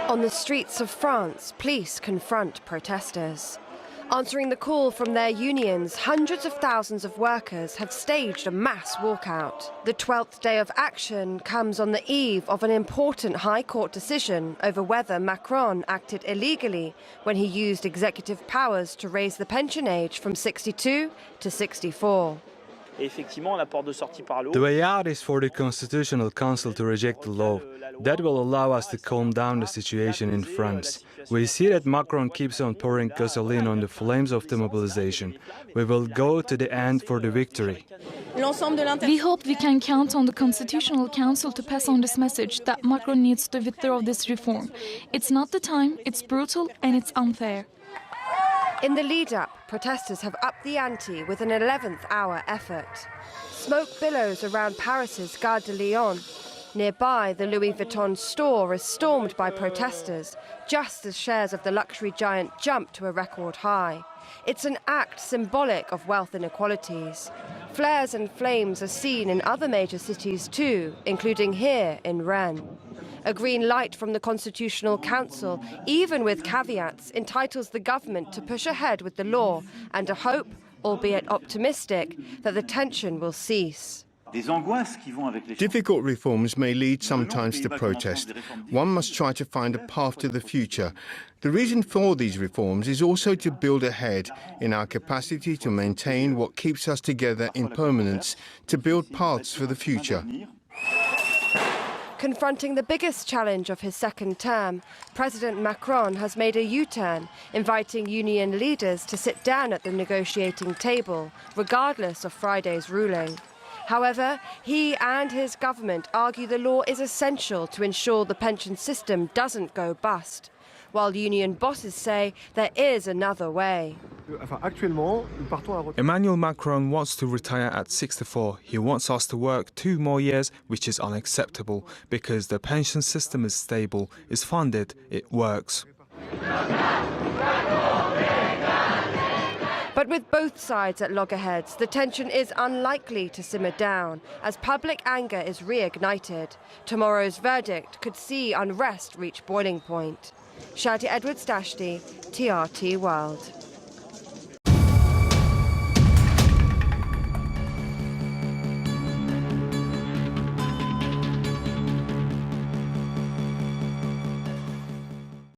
On the streets of France, police confront protesters. Answering the call from their unions, hundreds of thousands of workers have staged a mass walkout. The 12th day of action comes on the eve of an important High Court decision over whether Macron acted illegally when he used executive powers to raise the pension age from 62 to 64. The way out is for the Constitutional Council to reject the law. That will allow us to calm down the situation in France. We see that Macron keeps on pouring gasoline on the flames of the mobilization. We will go to the end for the victory. We hope we can count on the Constitutional Council to pass on this message that Macron needs to withdraw this reform. It's not the time, it's brutal and it's unfair. In the lead-up, protesters have upped the ante with an 11th-hour effort. Smoke billows around Paris's Gare de Lyon. Nearby, the Louis Vuitton store is stormed by protesters, just as shares of the luxury giant jump to a record high. It's an act symbolic of wealth inequalities. Flares and flames are seen in other major cities too, including here in Rennes. A green light from the Constitutional Council, even with caveats, entitles the government to push ahead with the law and a hope, albeit optimistic, that the tension will cease. Difficult reforms may lead sometimes to protest. One must try to find a path to the future. The reason for these reforms is also to build ahead in our capacity to maintain what keeps us together in permanence, to build paths for the future. Confronting the biggest challenge of his second term, President Macron has made a U-turn, inviting union leaders to sit down at the negotiating table, regardless of Friday's ruling. However, he and his government argue the law is essential to ensure the pension system doesn't go bust, while union bosses say there is another way. Emmanuel Macron wants to retire at 64. He wants us to work 2 more years, which is unacceptable, because the pension system is stable, is funded, it works. But with both sides at loggerheads, the tension is unlikely to simmer down as public anger is reignited. Tomorrow's verdict could see unrest reach boiling point. Shadia Edwards-Dashti, TRT World.